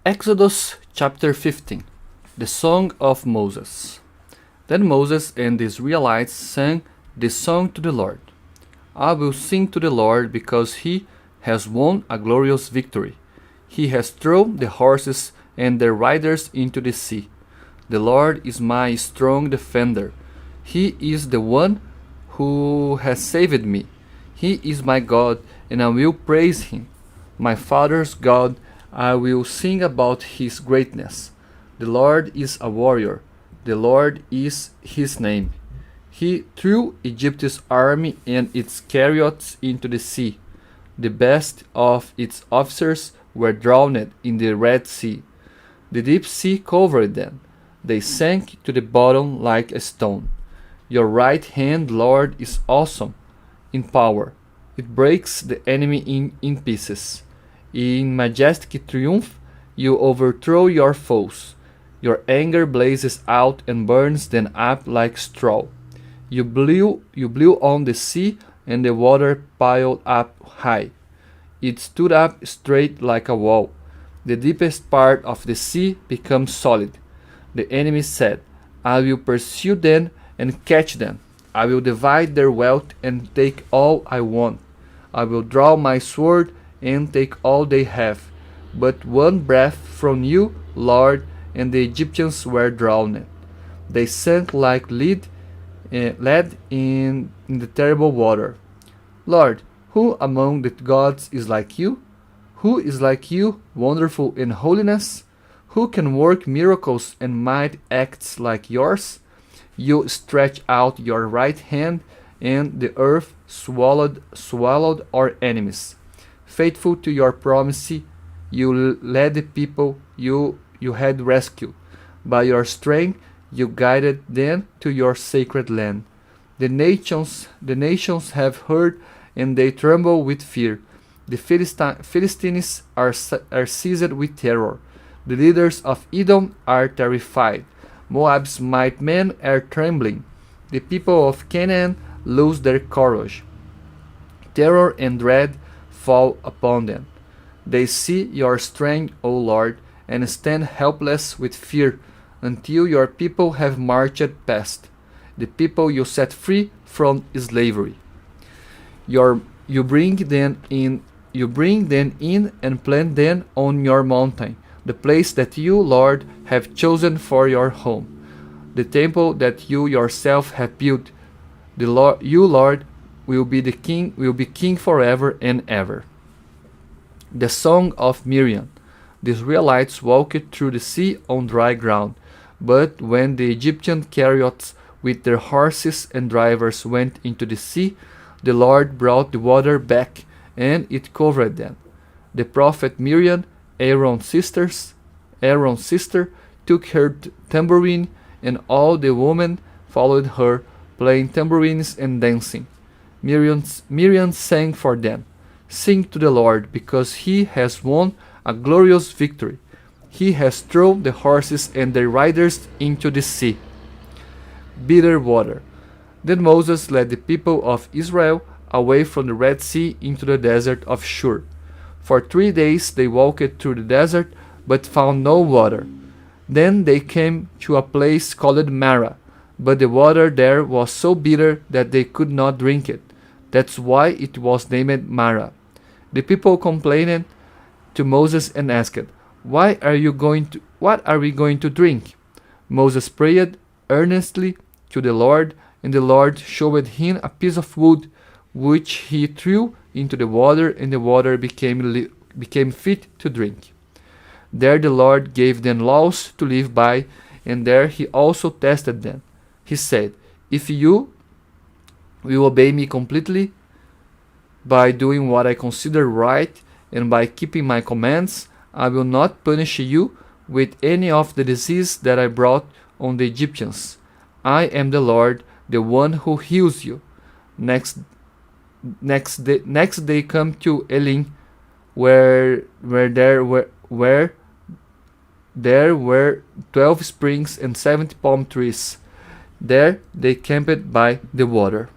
Exodus chapter 15. The Song of Moses. Then Moses and the Israelites sang this song to the Lord. I will sing to the Lord because he has won a glorious victory. He has thrown the horses and their riders into the sea. The Lord is my strong defender. He is the one who has saved me. He is my God, and I will praise him. My father's God, I will sing about his greatness. The Lord is a warrior. The Lord is his name. He threw Egypt's army and its chariots into the sea. The best of its officers were drowned in the Red Sea. The deep sea covered them. They sank to the bottom like a stone. Your right hand, Lord, is awesome in power. It breaks the enemy in pieces. In majestic triumph, you overthrow your foes. Your anger blazes out and burns them up like straw. You blew on the sea, and the water piled up high. It stood up straight like a wall. The deepest part of the sea becomes solid. The enemy said, I will pursue them and catch them. I will divide their wealth and take all I want. I will draw my sword and take all they have. But one breath from you, Lord, and the Egyptians were drowned. They sank like lead in the terrible water. Lord, who among the gods is like you? Who is like you, wonderful in holiness? Who can work miracles and mighty acts like yours? You stretch out your right hand, and the earth swallowed our enemies. Faithful to your promise, you led the people you had rescued. By your strength, you guided them to your sacred land. The nations have heard, and they tremble with fear. The Philistines are seized with terror. The leaders of Edom are terrified. Moab's mighty men are trembling. The people of Canaan lose their courage. Terror and dread fall upon them. They see your strength, O Lord, and stand helpless with fear until your people have marched past, the people you set free from slavery. You bring them in and plant them on your mountain, the place that you, Lord, have chosen for your home, the temple that you yourself have built. You, Lord, will be king forever and ever. The Song of Miriam. The Israelites walked through the sea on dry ground, but when the Egyptian chariots with their horses and drivers went into the sea, the Lord brought the water back, and it covered them. The prophet Miriam, Aaron's sister, took her tambourine, and all the women followed her, playing tambourines and dancing. Miriam sang for them. Sing to the Lord, because he has won a glorious victory. He has thrown the horses and their riders into the sea. Bitter water. Then Moses led the people of Israel away from the Red Sea into the desert of Shur. For 3 days they walked through the desert, but found no water. Then they came to a place called Marah, but the water there was so bitter that they could not drink it. That's why it was named Marah. The people complained to Moses and asked, What are we going to drink? Moses prayed earnestly to the Lord, and the Lord showed him a piece of wood, which he threw into the water, and the water became fit to drink. There the Lord gave them laws to live by, and there he also tested them. He said, If you will obey me completely, by doing what I consider right, and by keeping my commands, I will not punish you with any of the disease that I brought on the Egyptians. I am the Lord, the one who heals you. Next they come to Elim, where there were 12 springs and 70 palm trees. There they camped by the water.